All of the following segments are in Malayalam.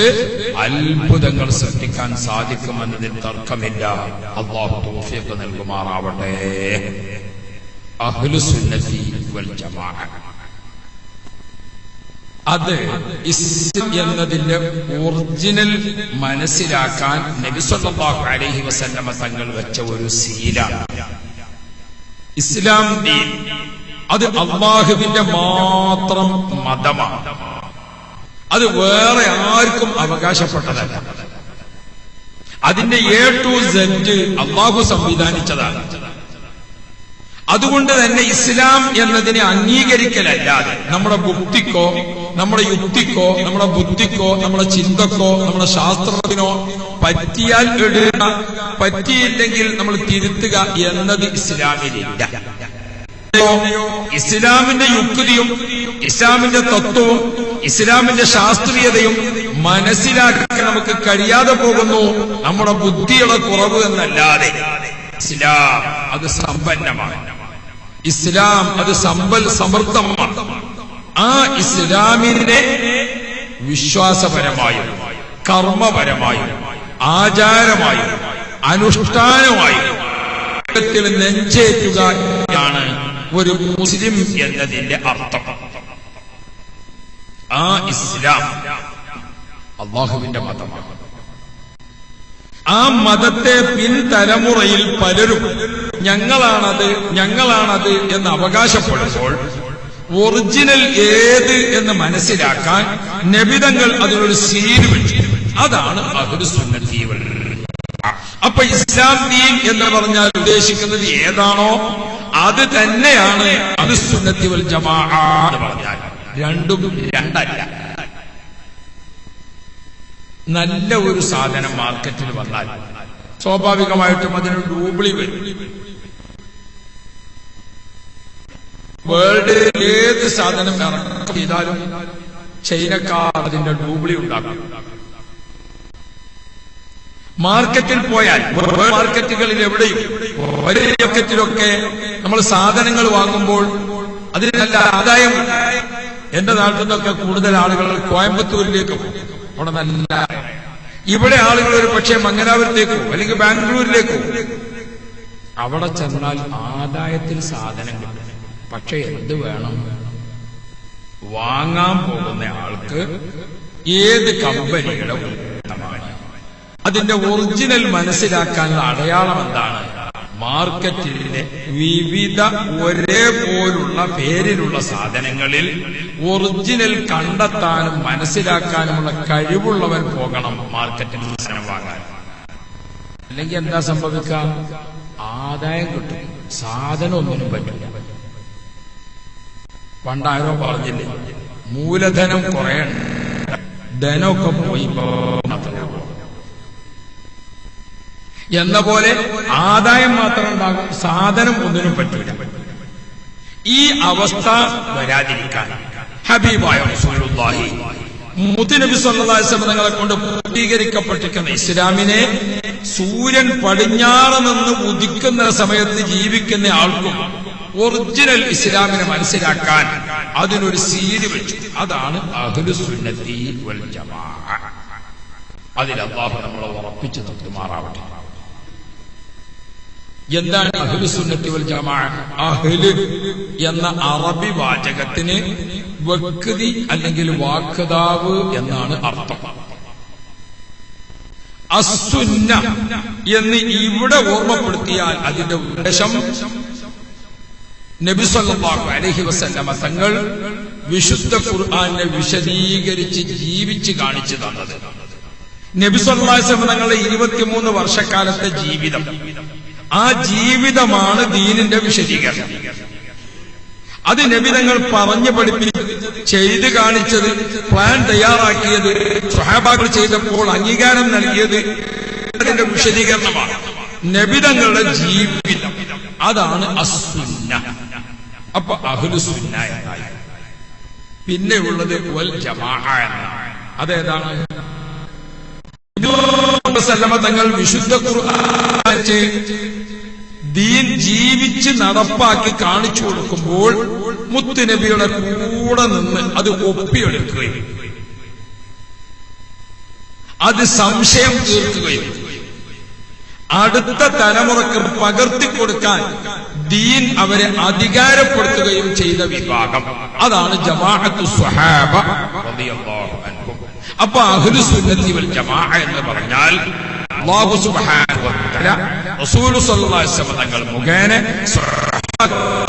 ലോകത്ത് അത്ഭുതങ്ങൾ സൃഷ്ടിക്കാൻ സാധിക്കുമെന്നതിൽ തർക്കമില്ല. അല്ലാഹു തൗഫീഖ് നൽകുമാറാവട്ടെ. അഹ്ലുസുന്നത്തി വൽ ജമാഅ അത് ഇസ്ലാം എന്നതിന്റെ ഒറിജിനൽ മനസ്സിലാക്കാൻ നബി സല്ലല്ലാഹു അലൈഹി വസല്ലമ തങ്ങൾ വെച്ച ഒരു സീലാണ്. ഇസ്ലാം ദീൻ അത് അല്ലാഹുവിന്റെ മാത്രം മതമാണ്. അത് വേറെ ആർക്കും അവകാശപ്പെട്ടതല്ല. അതിന്റെ A to Z അല്ലാഹു സംവിധാനിച്ചതാണ്. അതുകൊണ്ട് തന്നെ ഇസ്ലാം എന്നതിനെ അംഗീകരിക്കലല്ലാതെ നമ്മുടെ ബുദ്ധിക്കോ നമ്മുടെ യുക്തിക്കോ നമ്മുടെ ബുദ്ധിക്കോ നമ്മുടെ ചിന്തക്കോ നമ്മുടെ ശാസ്ത്രത്തിനോ പറ്റിയാൽ ഇടുക, പറ്റിയില്ലെങ്കിൽ നമ്മൾ തിരുത്തുക എന്നത് ഇസ്ലാമിലില്ല. ഇസ്ലാമിന്റെ യുക്തിയും ഇസ്ലാമിന്റെ തത്വവും ഇസ്ലാമിന്റെ ശാസ്ത്രീയതയും മനസ്സിലാക്കാൻ നമുക്ക് കഴിയാതെ പോകുന്നു, നമ്മുടെ ബുദ്ധിയുടെ കുറവ് എന്നല്ലാതെ. ഇസ്ലാം അത് സമ്പന്നമാണ്. ഇസ്ലാം അത് സമ്പൽ സമൃദ്ധമാണ്. ആ ഇസ്ലാമിനെ വിശ്വാസപരമായും കർമ്മപരമായും ആചാരമായും അനുഷ്ഠാനമായും നെഞ്ചേറ്റുകയാണ് ഒരു മുസ്ലിം എന്നതിന്റെ അർത്ഥം. ആ ഇസ്ലാം അല്ലാഹുവിന്റെ മതമാണ്. ആ മതത്തെ പിൻതലമുറയിൽ പലരും ഞങ്ങളാണത് എന്ന് അവകാശപ്പെടുമ്പോൾ ഒറിജിനൽ ഏത് എന്ന് മനസ്സിലാക്കാൻ നബിതങ്ങൾ അതിനൊരു സീൽ വെച്ചു. അതാണ് അഹ്ലുസുന്നത്തി വൽ ജമാഅ. അപ്പൊ ഇസ്ലാം ദീൻ എന്ന് പറഞ്ഞാൽ ഉദ്ദേശിക്കുന്നത് ഏതാണോ അത് തന്നെയാണ് അഹ്ലുസുന്നത്തി വൽ ജമാഅ എന്ന് പറഞ്ഞാൽ. രണ്ടും രണ്ടല്ല. നല്ല ഒരു സാധനം മാർക്കറ്റിൽ വന്നാൽ സ്വാഭാവികമായിട്ടും അതിന് ഡൂപ്ലി വരും. വേൾഡിൽ ഏത് സാധനം ഇറക്കം ചെയ്താലും ചൈനക്കാർ അതിന്റെ ഡൂപ്ലി ഉണ്ടാക്കും. മാർക്കറ്റിൽ പോയാൽ മാർക്കറ്റുകളിൽ എവിടെയും ഒരേ മാർക്കറ്റിലൊക്കെ നമ്മൾ സാധനങ്ങൾ വാങ്ങുമ്പോൾ അതിന് നല്ല ആദായം. എന്റെ നാട്ടിൽ നിന്നൊക്കെ കൂടുതൽ ആളുകൾ കോയമ്പത്തൂരിലേക്ക് പോകും. അവിടെ നല്ല, ഇവിടെ ആളുകൾ ഒരു പക്ഷേ മംഗലാപുരത്തേക്കോ അല്ലെങ്കിൽ ബാംഗ്ലൂരിലേക്കോ. അവിടെ ചെന്നാൽ ആദായത്തിൽ സാധനം കിട്ടും. പക്ഷെ എന്ത് വേണം? വാങ്ങാൻ പോകുന്ന ആൾക്ക് ഏത് കമ്പനിയുടെ ഉൽപ്പന്നമാണ് അതിന്റെ ഒറിജിനൽ മനസ്സിലാക്കാനുള്ള അടയാളം എന്താണ്? മാർക്കറ്റിലെ വിവിധ ഒരേപോലുള്ള പേരിലുള്ള സാധനങ്ങളിൽ ഒറിജിനൽ കണ്ടെത്താനും മനസ്സിലാക്കാനുമുള്ള കഴിവുള്ളവൻ പോകണം മാർക്കറ്റിൽ സാധനം വാങ്ങാൻ. അല്ലെങ്കിൽ എന്താ സംഭവിക്കാം? ആദായം കിട്ടും, സാധനം ഒന്നിനും പറ്റില്ല. പണ്ടാരോ പറഞ്ഞില്ലേ, മൂലധനം കുറയണം, ധനമൊക്കെ പോയി എന്ന പോലെ ആദായം മാത്രം ഉണ്ടാകും, സാധനം ഒന്നിനും പറ്റില്ല. ഈ അവസ്ഥ വരാതിരിക്കാൻ ഹബീബായ റസൂലുള്ളാഹി മുത്തുനബി സ്വല്ലല്ലാഹു അലൈഹി വസല്ലം തങ്ങളെ കൊണ്ട് പൂർത്തീകരിക്കപ്പെട്ടിരിക്കുന്ന ഇസ്ലാമിനെ സൂര്യൻ പടിഞ്ഞാറ് നിന്ന് ഉദിക്കുന്ന സമയത്ത് ജീവിക്കുന്ന ആൾക്കും ഒറിജിനൽ ഇസ്ലാമിനെ മനസ്സിലാക്കാൻ അതിനൊരു സീല് വെച്ചു. അതാണ് അഹ്ലുസുന്നത്തി വൽ ജമാഅ. അതിൽ അല്ലാഹു നമ്മളെ ഉറപ്പിച്ചു നിർത്തുമാറാവട്ടെ. എന്താണ് അഹ്ലുസുന്നത്തി വൽ ജമാഅ? അഹ്ല് എന്ന അറബി വാചകത്തിന് വ്യക്തി അല്ലെങ്കിൽ വാക്താവ് എന്നാണ് അർത്ഥം. അസ്സുന്ന എന്ന് ഇവിടെ ഓർമ്മപ്പെടുത്തിയാൽ അതിന്റെ ഉദ്ദേശം നബി സല്ലല്ലാഹു അലൈഹി വസല്ലമ തങ്ങൾ വിശുദ്ധ ഖുർആനെ വിശദീകരിച്ച് ജീവിച്ച് കാണിച്ചു തന്നത്. നബി സല്ലല്ലാഹു അലൈഹി വസല്ലമ തങ്ങളുടെ 23 വർഷക്കാലത്തെ ജീവിതം, ആ ജീവിതമാണ് ദീനിന്റെ വിശദീകരണം. അത് നബി തങ്ങൾ പറഞ്ഞു പഠിപ്പിച്ച് ചെയ്ത് കാണിച്ചത്, പ്ലാൻ തയ്യാറാക്കിയത്, സ്വഹാബാക്കൾ ചെയ്തപ്പോൾ അംഗീകാരം നൽകിയത് അതിന്റെ വിശദീകരണമാണ്. നബി തങ്ങളുടെ ജീവിതം അതാണ് അസ്സുന്ന. അപ്പൊ അഹ്ലുസുന്ന എന്നായി. പിന്നെ ഉള്ളത് വൽ ജമാഅ എന്നാണ്. അതേതാണ്? തങ്ങൾ വിശുദ്ധ ഖുർആൻ ദീൻ ജീവിച്ച് നടപ്പാക്കി കാണിച്ചു കൊടുക്കുമ്പോൾ മുത്തുനബിയുടെ കൂടെ നിന്ന് അത് ഒപ്പിയെടുക്കുകയും അത് സംശയം തീർക്കുകയും അടുത്ത തലമുറക്ക് പകർത്തിക്കൊടുക്കാൻ ദീൻ അവരെ അധികാരപ്പെടുത്തുകയും ചെയ്ത വിഭാഗം, അതാണ് ജമാഅത്തു സ്വഹാബ റളിയല്ലാഹു അൻഹും. അപ്പൊ അഹ്ലു സുന്നത്തി വൽ ജമാഅ എന്ന് പറഞ്ഞാൽ അല്ലാഹു സുബ്ഹാനഹു വ തആല റസൂൽ സ്വല്ലല്ലാഹു അലൈഹി വസല്ലം തങ്ങൾ മുഖേന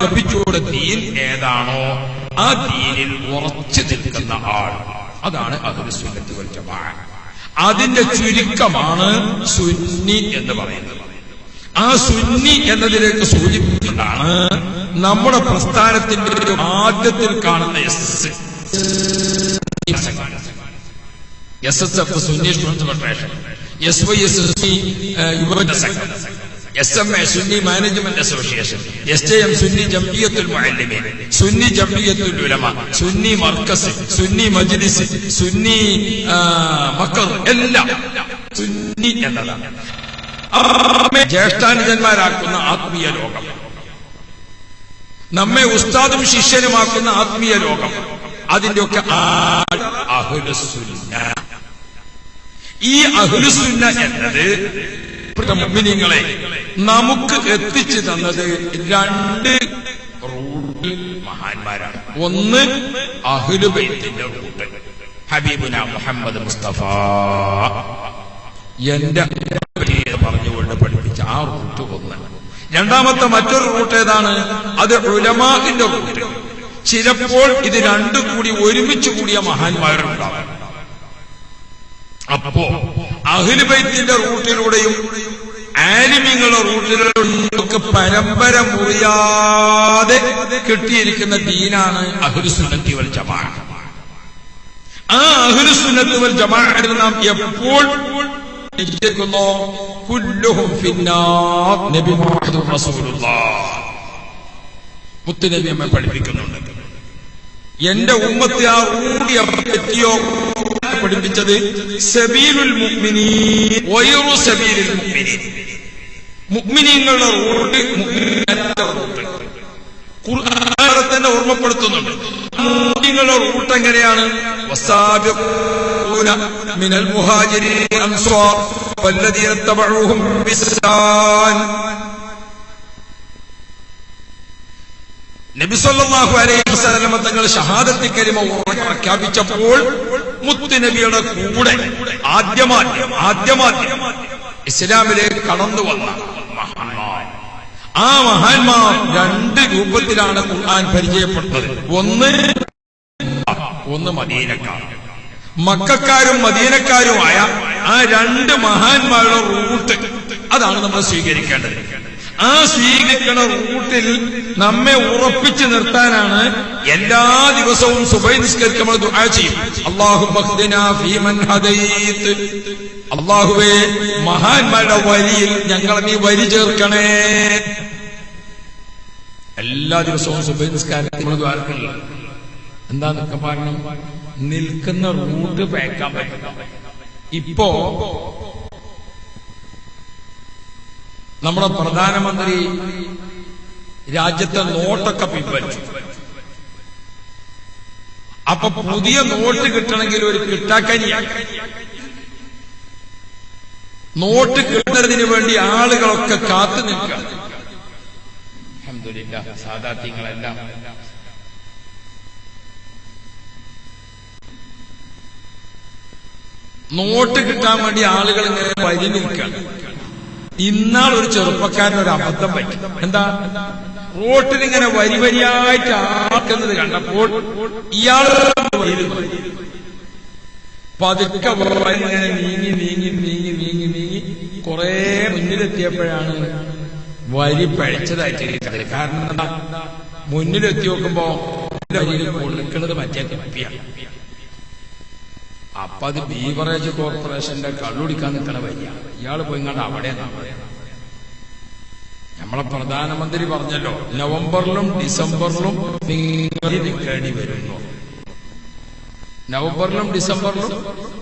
ലഭിച്ചുകൊടുത്ത ദീൻ ഏതാണോ ആ ദീനിൽ ഉറച്ചു നിൽക്കുന്ന ആൾ, അതാണ് അഹ്ലു സുന്നത്തി വൽ ജമാഅ. അതിന്റെ ചുരുക്കമാണ് സുന്നി എന്ന് പറയുന്നത്. ആ സുന്നി എന്നതിലേക്ക് സൂചിപ്പിക്കുന്നതാണ് നമ്മുടെ പ്രസ്ഥാനത്തിന്റെ ആദ്യത്തിൽ കാണുന്ന SSF Sunni students federation, SYS Sunni Yuvajana Sangham, SMA Sunni management association, SJM Sunni Jamiyyathul Muallimeen, Sunni Jamiyyathul Ulama, Sunni Markaz, Sunni Majlis, Sunni മക്കർ, എല്ലാം സുന്നി എന്നതാണ്. ജ്യേഷ്ഠാനുജന്മാരാക്കുന്ന ആത്മീയ ലോകം, നമ്മെ ഉസ്താദും ശിഷ്യനുമാക്കുന്ന ആത്മീയ ലോകം, അതിന്റെയൊക്കെ അഹ്ലുസുന്ന. ഈ അഹ്ലുസുന്ന എന്നത് മുഅ്മിനീങ്ങളെ നമുക്ക് എത്തിച്ചു തന്നത് രണ്ട് റൂട്ടിൽ മഹാന്മാരാണ്. ഒന്ന് അഹ്ലു ബൈത്തിന്റെ റൂട്ട്, ഹബീബുന മുഹമ്മദ് മുസ്തഫ എന്റെ പറഞ്ഞുകൊണ്ട് പഠിപ്പിച്ച ആ റൂട്ട് ഒന്ന്. രണ്ടാമത്തെ മറ്റൊരു റൂട്ട് ഏതാണ്? അത് ഉലമാഇന്റെ റൂട്ട്. ചിലപ്പോൾ ഇത് രണ്ടും കൂടി ഒരുമിച്ച് കൂടിയ മഹാന്മാരുണ്ടാവും. അപ്പോ അഹ്ലു ബൈത്തിന്റെ റൂട്ടിലൂടെയും ആലിമീങ്ങളുടെ റൂട്ടിലൂടെയും പരമ്പര മുറിയാതെ കിട്ടിയിരിക്കുന്ന ദീനാണ് അഹ്ലു സുന്നത്തി വൽ ജമാഅ. ആ അഹ്ലു സുന്നത്തി വൽ ജമാഅത്തിൽ നാം എപ്പോൾ കുല്ലുഹും ഫിന്നാർ, നബി മുഹമ്മദ് റസൂലുള്ളാഹ് മുത്തുനബി നമ്മെ പഠിപ്പിക്കുന്നുണ്ട്. എന്റെ ഉമ്മത്തെ ആ റൂഡിയ പറ്റിയോ പഠിപ്പിച്ചത് സബീലുൽ മുഅ്മിനീൻ വൈറു സബീലുൽ മുഅ്മിനീൻ, മുഅ്മിനീങ്ങളുടെ റൂട്ട്, മുഅ്മിനീങ്ങളുടെ റൂട്ട് ഖുർആൻ തന്നെ ഓർമ്മപ്പെടുത്തുന്നുണ്ട്. മുഅ്മിനീങ്ങളുടെ റൂട്ട് എങ്ങനെയാണ്? വസാബിഖൂന മിനൽ മുഹാജിരീൻ അൻസാർ വല്ലദീന തബഊഹും ബിഇഹ്സാൻ. നബി സല്ലല്ലാഹു അലൈഹി വസല്ലം തങ്ങൾ ഷഹാദത്ത് കലിമ പ്രഖ്യാപിച്ചപ്പോൾ മുത്തുനബിയുടെ കൂടെ ആദ്യമാദ്യം ഇസ്ലാമിലേക്ക് കടന്നു വന്ന മഹാന്മാർ, ആ മഹാന്മാർ രണ്ട് രൂപത്തിലാണ് ഖുർആൻ പരിചയപ്പെട്ടത്. ഒന്ന് മദീനക്കാർ, മക്കക്കാരും മദീനക്കാരുമായ ആ രണ്ട് മഹാന്മാരുടെ റൂട്ട്, അതാണ് നമ്മൾ സ്വീകരിക്കേണ്ടത്. ആ സ്വീകരിക്കുന്ന റൂട്ടിൽ നമ്മെ ഉറപ്പിച്ചു നിർത്താനാണ് എല്ലാ ദിവസവും സുബഹി നിസ്കരിക്കുമ്പോൾ ദുആ ചെയ്യും. അല്ലാഹുമ്മ ഖ്ദിനാ ഫീമൻ ഹദൈത്, അല്ലാഹുവേ മഹാന്മാരുടെ വരിയിൽ ഞങ്ങളെ നീ വരി ചേർക്കണേ. എല്ലാ ദിവസവും സുബഹി നിസ്കാരത്തിൽ നമ്മൾ ദുആ ചെയ്യണം. എന്താന്നൊക്കെ പറയണം, നിൽക്കുന്ന റൂട്ട് പേക്കാൻ പറ്റും. ഇപ്പോ നമ്മുടെ പ്രധാനമന്ത്രി രാജ്യത്തെ നോട്ടൊക്കെ പിൻവലിച്ചു. അപ്പൊ പുതിയ നോട്ട് കിട്ടണമെങ്കിൽ ഒരു കിട്ടാക്കനിയാണ്. നോട്ട് കിട്ടുന്നതിന് വേണ്ടി ആളുകളൊക്കെ കാത്തു നിൽക്കുക. അൽഹംദുലില്ലാഹ്, സാദാത്യങ്ങളെല്ലാം നോട്ട് കിട്ടാൻ വേണ്ടി ആളുകൾ ഇങ്ങനെ വരി നിൽക്കുകയാണ്. ഇന്നാൾ ഒരു ചെറുപ്പക്കാരനൊരു അബദ്ധം പറ്റി. എന്താ? റോട്ടിലിങ്ങനെ വരി വരിയായിട്ട് ആക്കുന്നത് കണ്ടപ്പോൾ ഇയാൾ പതുക്കെ ഇങ്ങനെ നീങ്ങി നീങ്ങി നീങ്ങി നീങ്ങി നീങ്ങി കുറെ മുന്നിലെത്തിയപ്പോഴാണ് വരി പഴിച്ചതായിട്ട്. കാരണം എന്താ? മുന്നിലെത്തി നോക്കുമ്പോ വരിയിൽ കൊടുക്കുന്നത് മറ്റേ കുപ്പിയാണ്. അപ്പൊ അത് ബീവറേജ് കോർപ്പറേഷന്റെ കള്ളുടിക്കാൻ നിൽക്കണ വരിയാണ്. ഇയാള് പോയി കണ്ട അവിടെ നമ്മളെ പ്രധാനമന്ത്രി പറഞ്ഞല്ലോ, നവംബറിലും ഡിസംബറിലും നിങ്ങൾ നിൽക്കേണ്ടി വരുന്നു. നവംബറിലും ഡിസംബറിലും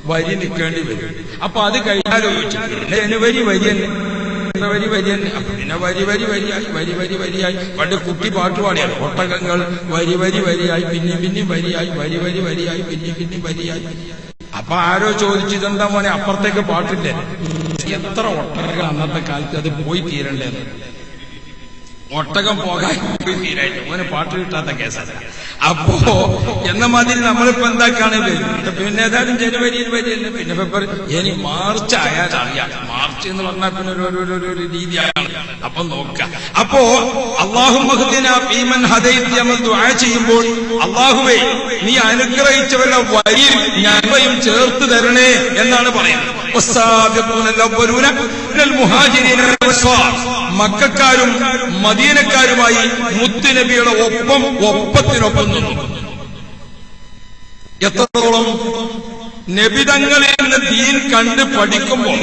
വരി നിൽക്കേണ്ടി വരും. അപ്പൊ അത് കഴിഞ്ഞാലോ ചോദിച്ചു, ജനുവരി വരി തന്നെ, വരി വരി തന്നെ. പിന്നെ വരി വരി വരിയായി, വരി വരി വരിയായി. പണ്ട് കുട്ടി പാട്ടുപാടിയാണ്, ഒട്ടകങ്ങൾ വരി വരി വരിയായി, പിന്നെയും പിന്നെയും വരിയായി, വരി വരി വരിയായി, പിന്നെയും പിന്നെയും വരിയായി. അപ്പൊ ആരോ ചോദിച്ചു, ഇതെന്താ മോനെ അപ്പുറത്തേക്ക് പാട്ടില്ലേ? എത്ര ഒട്ടകങ്ങൾ അന്നത്തെ കാലത്ത് അത് പോയി തീരണ്ടേന്ന്. ഒട്ടകം പോകാൻ പോയി തീരായിട്ട് മോനെ പാട്ട് കിട്ടാത്ത കേസല്ല. അപ്പോ എന്ന മാതിരി നമ്മളിപ്പോ എന്താക്കാണ്, പിന്നെ ഏതായാലും ജനുവരിയിൽ വരില്ല, പിന്നെ ഫെബ്രുവരി, ഇനി മാർച്ച് ആയാൽ അറിയാം. മാർച്ച് എന്ന് പറഞ്ഞാൽ പിന്നെ ഒരു രീതിയാണ്. അപ്പൊ നോക്കാം. അപ്പോ അല്ലാഹുമ്മഹ്ദിനാ ഫീമൻ ഹദൈത നമ്മൾ ദുആ ചെയ്യുമ്പോൾ, അല്ലാഹുവേ നീ അനുഗ്രഹിച്ചവരുടെ വരിയിൽ ഞങ്ങളെയും ചേർത്ത് തരണേ എന്നാണ് പറയുന്നത്. മക്കക്കാരും മദീനക്കാരുമായി മുത്തുനബിയുടെ ഒപ്പത്തിനൊപ്പം നിന്നു. എത്രത്തോളം നബിതങ്ങളിൽ നിന്ന് ദീൻ കണ്ട് പഠിക്കുമ്പോൾ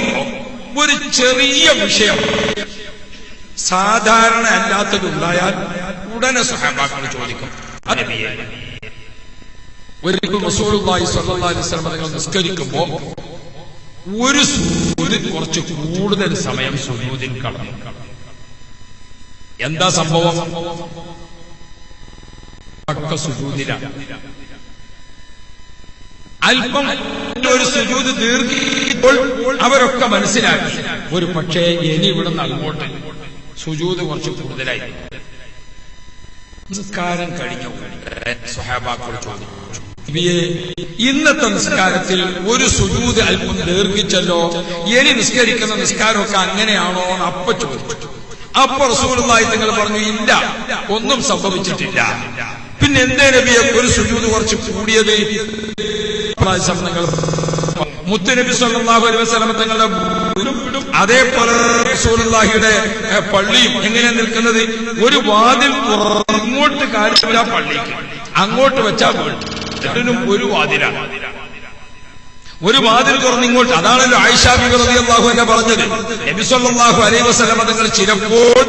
ഒരു ചെറിയ വിഷയം സാധാരണ അല്ലാത്തതുണ്ടായാൽ ഉടനെ സ്വഹാബാക്കൾ ചോദിക്കും, നബിയെ. ഒരിക്കൽ റസൂലുള്ളാഹി സ്വല്ലല്ലാഹു അലൈഹി വസല്ലം തങ്ങൾ നിസ്കരിക്കുമ്പോൾ ഒരു സുജൂദിൽ കുറച്ച് കൂടുതൽ സമയം സുജൂദിൽ കടന്നു. എന്താ സംഭവം? സുജൂദിലാണ്. അല്പം ഒരു സുജൂദ് ദീർഘിപ്പോൾ അവരൊക്കെ മനസ്സിലാക്കി, ഒരു പക്ഷേ ഇനി ഇവിടുന്ന് അങ്ങോട്ട് സുജൂദ് കുറച്ച് കൂടുതലായി. നിസ്കാരം കഴിഞ്ഞു. സ്വഹാബാക്കൾ ചോദിച്ചു, ഇന്നത്തെ നിസ്കാരത്തിൽ ഒരു സുജൂദ് അല്പം ദീർഘിച്ചല്ലോ, ഇനി നിസ്കരിക്കുന്ന നിസ്കാരമൊക്കെ അങ്ങനെയാണോ? അപ്പൊ ചോദിച്ചു. അപ്പൊ റസൂലുള്ളാഹി തങ്ങൾ പറഞ്ഞു, ഇല്ല, ഒന്നും സംഭവിച്ചിട്ടില്ല. പിന്നെ എന്തേ നബിയെ ഒരു സുജൂദ് കുറച്ച് കൂടിയത്? മുത്തുനബി സ്വല്ലല്ലാഹു അലൈഹി വസല്ലം തങ്ങളുടെ അതേപോലെ റസൂലുള്ളാഹിയുടെ പള്ളിയും എങ്ങനെ നിൽക്കുന്നത്? ഒരു വാതിൽ ഇങ്ങോട്ട് കാര്യമില്ല, പള്ളിക്ക് അങ്ങോട്ട് വെച്ചാൽ രണ്ടിനും ഒരു വാതിലാണ്. ഒരു വാതിൽ തുറന്ന് ഇങ്ങോട്ട്. അതാണല്ലോ ആയിഷ ബിബി റളിയല്ലാഹു അൻഹ പറഞ്ഞത്, നബി സ്വല്ലല്ലാഹു അലൈഹി വസല്ലം തങ്ങൾ ചിലപ്പോൾ